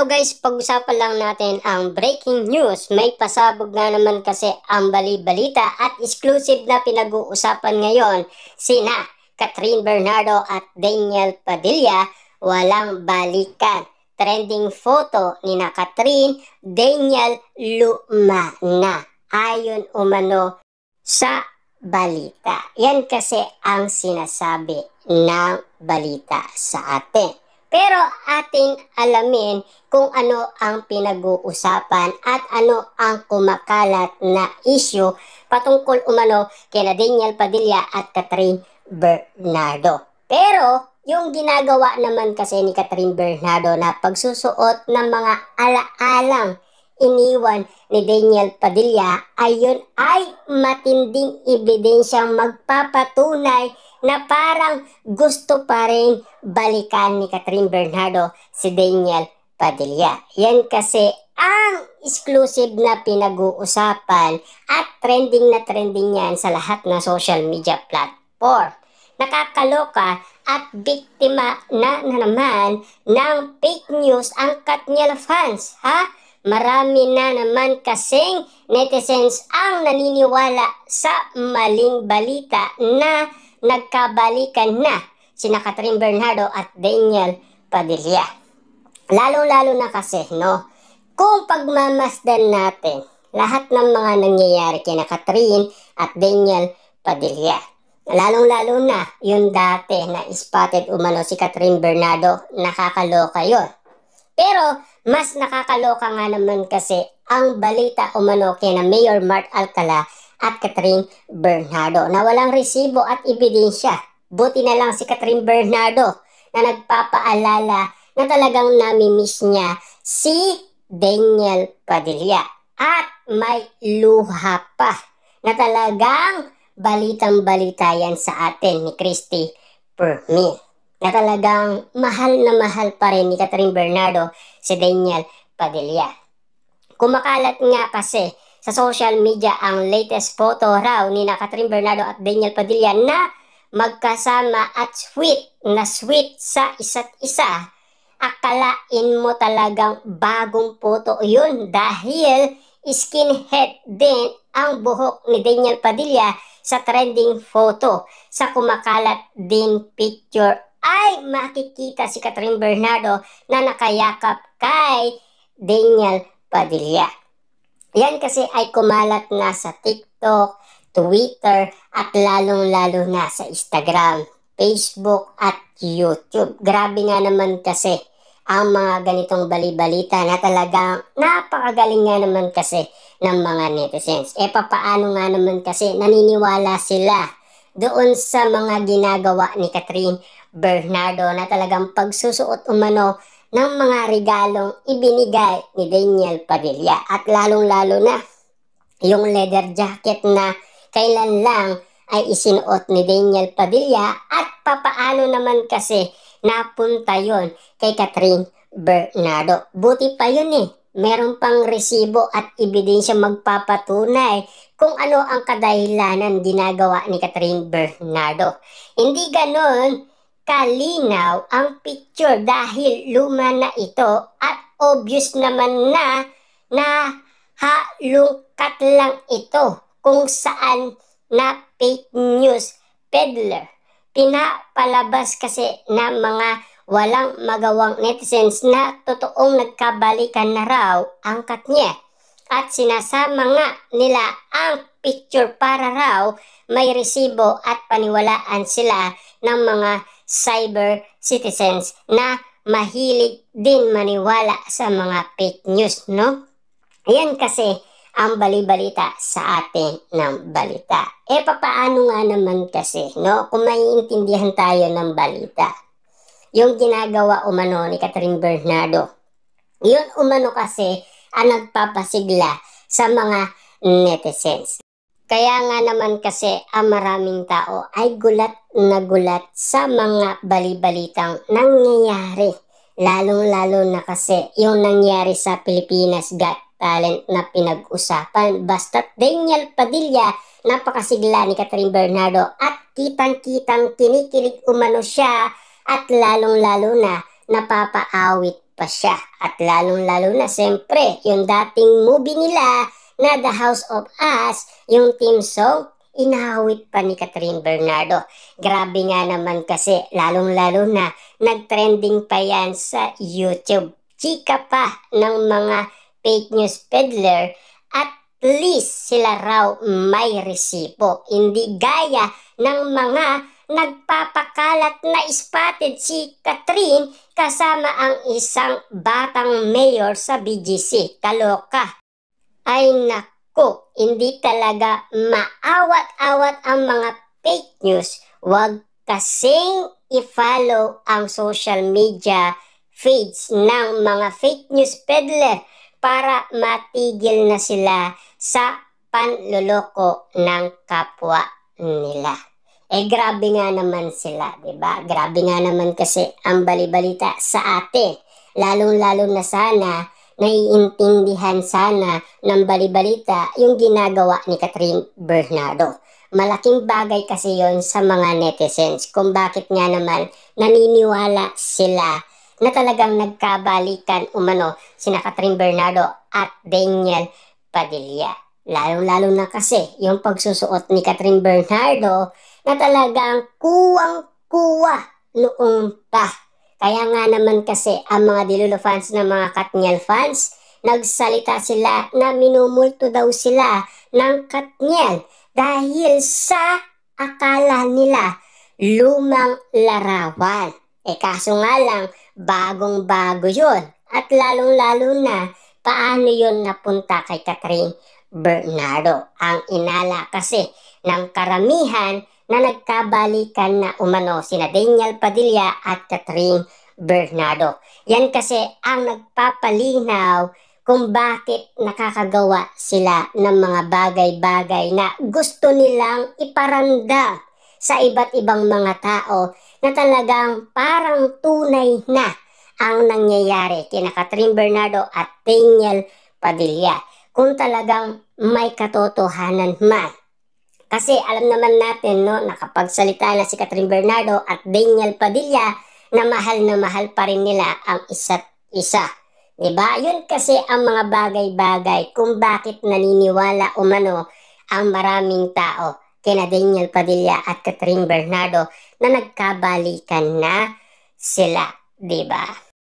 Hello guys, pag-usapan lang natin ang breaking news. May pasabog na naman kasi ang bali-balita at exclusive na pinag-uusapan ngayon. Sina Catherine Bernardo at Daniel Padilla walang balikan. Trending photo ni na Catherine, Daniel luma na. Ayon umano sa balita. Yan kasi ang sinasabi ng balita sa atin. Pero ating alamin kung ano ang pinag-uusapan at ano ang kumakalat na issue patungkol umano kina Daniel Padilla at Catherine Bernardo. Pero yung ginagawa naman kasi ni Catherine Bernardo na pagsusuot ng mga alaalang iniwan ni Daniel Padilla ayon ay matinding ebidensyang magpapatunay na parang gusto pa rin balikan ni Catherine Bernardo si Daniel Padilla. Yan kasi ang exclusive na pinag-uusapan at trending yan sa lahat ng social media platform. Nakakaloka at biktima na naman ng fake news ang Katniel fans, ha? Marami na naman kasing netizens ang naniniwala sa maling balita na nagkabalikan na sina Catherine Bernardo at Daniel Padilla. Lalo-lalo na kasi, no? Kung pagmamasdan natin lahat ng mga nangyayari kina Catherine at Daniel Padilla. Lalong-lalo na yung dati na spotted umano si Catherine Bernardo, nakakaloka yun. Pero mas nakakaloka nga naman kasi ang balita umano kina Mayor Mark Alcala at Catherine Bernardo na walang resibo at ebidensya. Buti na lang si Catherine Bernardo na nagpapaalala na talagang nami-miss niya si Daniel Padilla. At may luha pa na talagang balitang-balita yan sa atin ni Christy Permin. Na talagang mahal na mahal pa rin ni Catherine Bernardo si Daniel Padilla. Kumakalat nga kasi sa social media ang latest photo raw ni na Catherine Bernardo at Daniel Padilla na magkasama at sweet sa isa't isa. Akalain mo talagang bagong photo yun dahil skinhead din ang buhok ni Daniel Padilla sa trending photo. Sa kumakalat din picture ay makikita si Catherine Bernardo na nakayakap kay Daniel Padilla. Yan kasi ay kumalat na sa TikTok, Twitter at lalong-lalo na sa Instagram, Facebook at YouTube. Grabe nga naman kasi ang mga ganitong bali-balita na talagang napakagaling nga naman kasi ng mga netizens. Papaano nga naman kasi naniniwala sila doon sa mga ginagawa ni Catherine Bernardo na talagang pagsusuot umano ng mga regalong ibinigay ni Daniel Padilla. At lalong-lalo na yung leather jacket na kailan lang ay isinuot ni Daniel Padilla at papaano naman kasi napunta yon kay Catherine Bernardo. Buti pa yun meron pang resibo at ebidensya magpapatunay kung ano ang kadahilanan ginagawa ni Catherine Bernardo. Hindi ganon kalinaw ang picture dahil luma na ito at obvious naman na halungkat lang ito kung saan na fake news peddler. Pinapalabas kasi na mga walang magawang netizens na totoong nagkabalikan na raw ang Katniel. At sinasama nga nila ang picture para raw may resibo at paniwalaan sila ng mga cyber citizens na mahilig din maniwala sa mga fake news, no? Ayan kasi ang bali-balita sa atin ng balita. Papaano nga naman kasi, no? Kung maiintindihan tayo ng balita. Yung ginagawa umano ni Catherine Bernardo. Yun umano kasi ang nagpapasigla sa mga netizens. Kaya nga naman kasi ang maraming tao ay gulat na gulat sa mga bali-balitang nangyayari. Lalong-lalo na kasi yung nangyari sa Pilipinas Got Talent na pinag-usapan. Basta't Daniel Padilla, napakasigla ni Catherine Bernardo at kitang-kitang kinikilig umano siya at lalong-lalo na napapaawit pa siya. At lalong-lalo na siyempre, yung dating movie nila na The House of Us, yung theme song, inahawit pa ni Catherine Bernardo. Grabe nga naman kasi, lalong-lalo na nagtrending pa yan sa YouTube. Chika pa ng mga fake news peddler, at least sila raw may resipo. Hindi gaya ng mga nagpapakalat na spotted si Catherine kasama ang isang batang mayor sa BGC. Kaloka. Ay naku, hindi talaga maawat-awat ang mga fake news. Huwag kasing i-follow ang social media feeds ng mga fake news peddler para matigil na sila sa panloloko ng kapwa nila. Grabe nga naman sila, 'di ba? Grabe nga naman kasi ang balibalita sa atin. Lalong-lalo na sana naiintindihan sana ng balibalita yung ginagawa ni Catherine Bernardo. Malaking bagay kasi yon sa mga netizens kung bakit nga naman naniniwala sila na talagang nagkabalikan umano sina Catherine Bernardo at Daniel Padilla. Lalo-lalo na kasi yung pagsusuot ni Catherine Bernardo na talagang kuwang-kuwa noong pa. Kaya nga naman kasi ang mga Dilulo fans na mga Katniel fans, nagsalita sila na minumulto daw sila ng Katniel dahil sa akala nila lumang larawan. Kaso nga lang, bagong-bago yun. At lalong-lalo na, paano yun napunta kay Catherine Bernardo? Ang inala kasi ng karamihan na nagkabalikan na umano sina Daniel Padilla at Catherine Bernardo. Yan kasi ang nagpapalinaw kung bakit nakakagawa sila ng mga bagay-bagay na gusto nilang iparamdam sa iba't ibang mga tao na talagang parang tunay na ang nangyayari kina Catherine Bernardo at Daniel Padilla. Kung talagang may katotohanan man. Kasi alam naman natin no, nakapagsalita na si Catherine Bernardo at Daniel Padilla na mahal pa rin nila ang isa't isa. Diba? Yun kasi ang mga bagay-bagay kung bakit naniniwala umano ang maraming tao kina Daniel Padilla at Catherine Bernardo na nagkabalikan na sila. Diba?